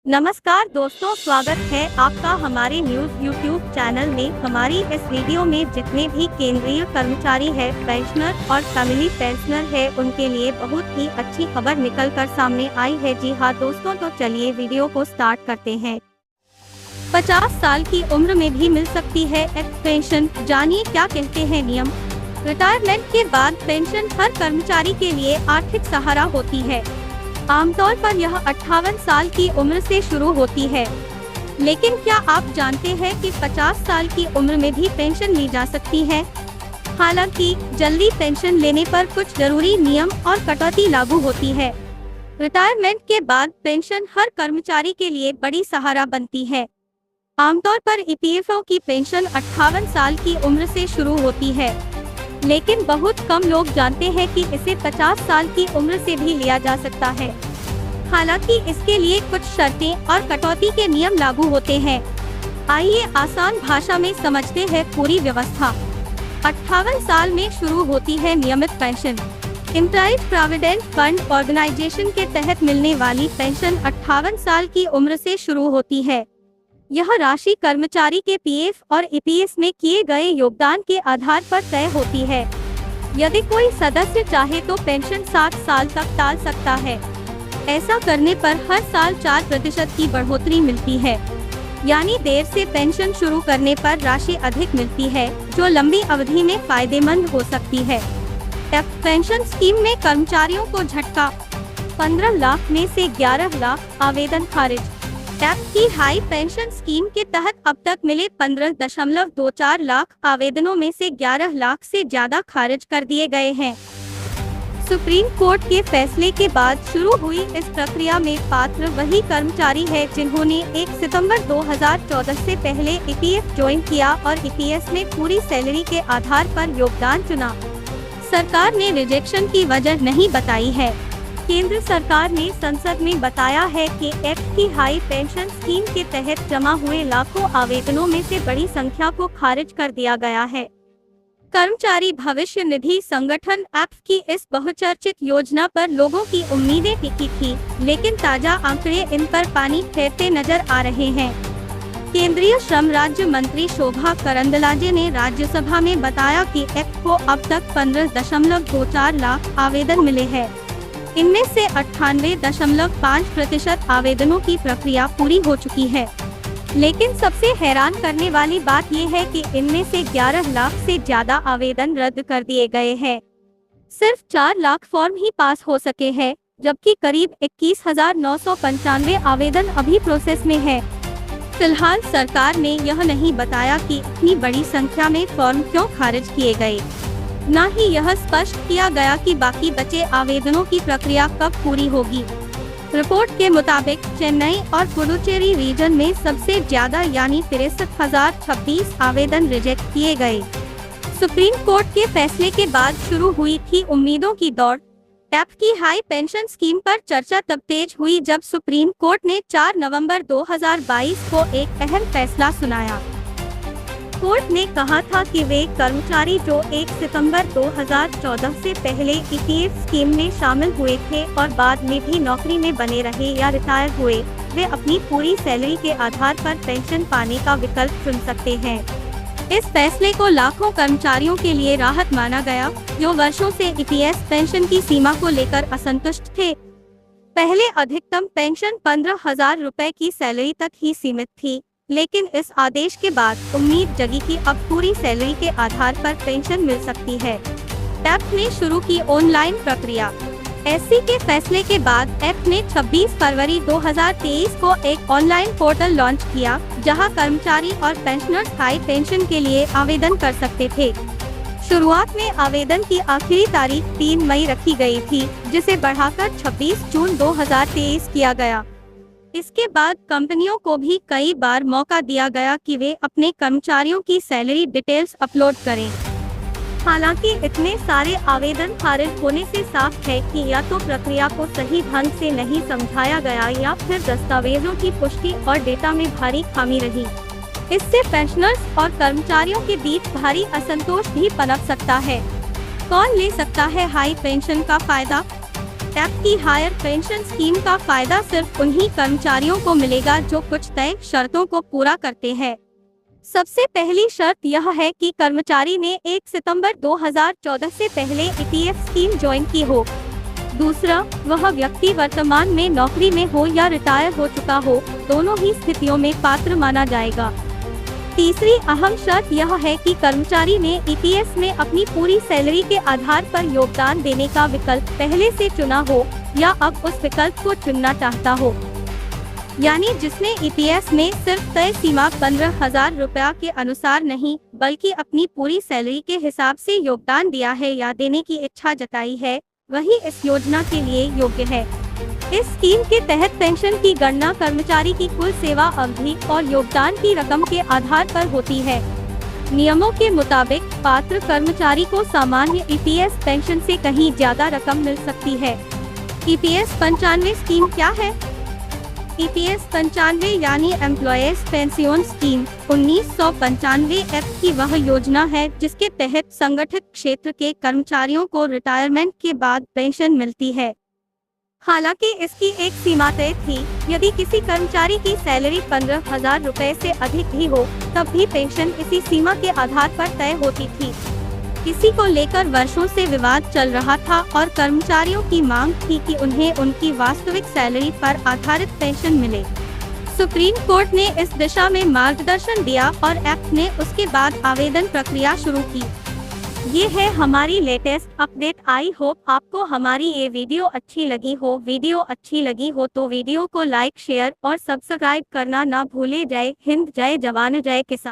नमस्कार दोस्तों, स्वागत है आपका हमारे न्यूज यूट्यूब चैनल में। हमारी इस वीडियो में जितने भी केंद्रीय कर्मचारी है, पेंशनर और फैमिली पेंशनर है, उनके लिए बहुत ही अच्छी खबर निकल कर सामने आई है। जी हाँ दोस्तों, तो चलिए वीडियो को स्टार्ट करते हैं। 50 साल की उम्र में भी मिल सकती है पेंशन, जानिए क्या कहते हैं नियम। रिटायरमेंट के बाद पेंशन हर कर्मचारी के लिए आर्थिक सहारा होती है। आमतौर पर यह 58 साल की उम्र से शुरू होती है, लेकिन क्या आप जानते हैं कि 50 साल की उम्र में भी पेंशन ली जा सकती है। हालांकि जल्दी पेंशन लेने पर कुछ जरूरी नियम और कटौती लागू होती है। रिटायरमेंट के बाद पेंशन हर कर्मचारी के लिए बड़ी सहारा बनती है। आमतौर पर ईपीएफओ की पेंशन 58 साल की उम्र से शुरू होती है, लेकिन बहुत कम लोग जानते हैं कि इसे 50 साल की उम्र से भी लिया जा सकता है। हालांकि इसके लिए कुछ शर्तें और कटौती के नियम लागू होते हैं। आइए आसान भाषा में समझते हैं पूरी व्यवस्था। 58 साल में शुरू होती है नियमित pension. Employees provident fund organisation के तहत मिलने वाली पेंशन 58 साल की उम्र से शुरू होती है। यह राशि कर्मचारी के पीएफ और ईपीएस में किए गए योगदान के आधार पर तय होती है। यदि कोई सदस्य चाहे तो पेंशन 60 साल तक टाल सकता है। ऐसा करने पर हर साल 4% की बढ़ोतरी मिलती है, यानी देर से पेंशन शुरू करने पर राशि अधिक मिलती है, जो लंबी अवधि में फायदेमंद हो सकती है। पेंशन स्कीम में कर्मचारियों को झटका, 15 लाख में से 11 लाख आवेदन खारिज। की हाई पेंशन स्कीम के तहत अब तक मिले 15.24 लाख आवेदनों में से 11 लाख से ज्यादा खारिज कर दिए गए हैं। सुप्रीम कोर्ट के फैसले के बाद शुरू हुई इस प्रक्रिया में पात्र वही कर्मचारी है जिन्होंने 1 सितंबर 2014 से पहले ईपीएफ ज्वाइन किया और ईपीएस में पूरी सैलरी के आधार पर योगदान चुना। सरकार ने रिजेक्शन की वजह नहीं बताई है। केंद्र सरकार ने संसद में बताया है कि की हाई पेंशन स्कीम के तहत जमा हुए लाखों आवेदनों में से बड़ी संख्या को खारिज कर दिया गया है। कर्मचारी भविष्य निधि संगठन की इस बहुचर्चित योजना पर लोगों की उम्मीदें टिकी थी, लेकिन ताजा आंकड़े इन पर पानी फेरते नजर आ रहे हैं। केंद्रीय श्रम राज्य मंत्री शोभा करंदलाजे ने राज्यसभा में बताया कि को अब तक 15.24 लाख आवेदन मिले हैं। इनमें से 98.5% आवेदनों की प्रक्रिया पूरी हो चुकी है। लेकिन सबसे हैरान करने वाली बात यह है कि इनमें से 11 लाख से ज्यादा आवेदन रद्द कर दिए गए हैं। सिर्फ 4 लाख फॉर्म ही पास हो सके हैं, जबकि करीब 21,995 आवेदन अभी प्रोसेस में है। फिलहाल सरकार ने यह नहीं बताया कि इतनी बड़ी संख्या में फॉर्म क्यों खारिज किए गए। न ही यह स्पष्ट किया गया कि बाकी बचे आवेदनों की प्रक्रिया कब पूरी होगी। रिपोर्ट के मुताबिक चेन्नई और पुडुचेरी रीजन में सबसे ज्यादा यानी 63,026 आवेदन रिजेक्ट किए गए। सुप्रीम कोर्ट के फैसले के बाद शुरू हुई थी उम्मीदों की दौड़। की हाई पेंशन स्कीम पर चर्चा तब तेज हुई जब सुप्रीम कोर्ट ने 4 नवंबर 2022 को एक अहम फैसला सुनाया। कोर्ट ने कहा था कि वे कर्मचारी जो 1 सितंबर 2014 से पहले ईपीएफ स्कीम में शामिल हुए थे और बाद में भी नौकरी में बने रहे या रिटायर हुए, वे अपनी पूरी सैलरी के आधार पर पेंशन पाने का विकल्प चुन सकते हैं। इस फैसले को लाखों कर्मचारियों के लिए राहत माना गया, जो वर्षों से ईपीएस पेंशन की सीमा को लेकर असंतुष्ट थे। पहले अधिकतम पेंशन 15,000 रुपए की सैलरी तक ही सीमित थी, लेकिन इस आदेश के बाद उम्मीद जगी कि अब पूरी सैलरी के आधार पर पेंशन मिल सकती है। ने शुरू की ऑनलाइन प्रक्रिया। एससी के फैसले के बाद ने 26 फरवरी 2023 को एक ऑनलाइन पोर्टल लॉन्च किया, जहां कर्मचारी और पेंशनर्स हाई पेंशन के लिए आवेदन कर सकते थे। शुरुआत में आवेदन की आखिरी तारीख 3 मई रखी गई थी, जिसे बढ़ाकर 26 जून 2023 किया गया। इसके बाद कंपनियों को भी कई बार मौका दिया गया कि वे अपने कर्मचारियों की सैलरी डिटेल्स अपलोड करें। हालांकि इतने सारे आवेदन खारिज होने से साफ है कि या तो प्रक्रिया को सही ढंग से नहीं समझाया गया या फिर दस्तावेजों की पुष्टि और डेटा में भारी खामी रही। इससे पेंशनर्स और कर्मचारियों के बीच भारी असंतोष भी पनप सकता है। कौन ले सकता है हाई पेंशन का फायदा? एक्ट की हायर पेंशन स्कीम का फायदा सिर्फ उन्हीं कर्मचारियों को मिलेगा जो कुछ तय शर्तों को पूरा करते हैं। सबसे पहली शर्त यह है कि कर्मचारी ने 1 सितंबर 2014 से पहले ईपीएफ स्कीम ज्वाइन की हो। दूसरा, वह व्यक्ति वर्तमान में नौकरी में हो या रिटायर हो चुका हो, दोनों ही स्थितियों में पात्र माना जाएगा। तीसरी अहम शर्त यह है कि कर्मचारी ने ईपीएफ में अपनी पूरी सैलरी के आधार पर योगदान देने का विकल्प पहले से चुना हो या अब उस विकल्प को चुनना चाहता हो। यानी जिसने ईपीएफ में सिर्फ तय सीमा 15,000 रुपया के अनुसार नहीं बल्कि अपनी पूरी सैलरी के हिसाब से योगदान दिया है या देने की इच्छा जताई है, वही इस योजना के लिए योग्य है। इस स्कीम के तहत पेंशन की गणना कर्मचारी की कुल सेवा अवधि और योगदान की रकम के आधार पर होती है। नियमों के मुताबिक पात्र कर्मचारी को सामान्य ईपीएफ पेंशन से कहीं ज्यादा रकम मिल सकती है। ईपीएफ 95 स्कीम क्या है? ईपीएफ 95 यानी एम्प्लॉयज पेंशन स्कीम 1995 एक्ट की वह योजना है जिसके तहत संगठित क्षेत्र के कर्मचारियों को रिटायरमेंट के बाद पेंशन मिलती है। हालांकि इसकी एक सीमा तय थी, यदि किसी कर्मचारी की सैलरी 15,000 रुपए से अधिक भी हो तब भी पेंशन इसी सीमा के आधार पर तय होती थी। इसी को लेकर वर्षों से विवाद चल रहा था और कर्मचारियों की मांग थी कि उन्हें उनकी वास्तविक सैलरी पर आधारित पेंशन मिले। सुप्रीम कोर्ट ने इस दिशा में मार्गदर्शन दिया और एक्ट ने उसके बाद आवेदन प्रक्रिया शुरू की। ये है हमारी लेटेस्ट अपडेट। आई होप आपको हमारी ये वीडियो अच्छी लगी हो। वीडियो अच्छी लगी हो तो वीडियो को लाइक, शेयर और सब्सक्राइब करना ना भूले। जय हिंद, जय जवान, जय किसान।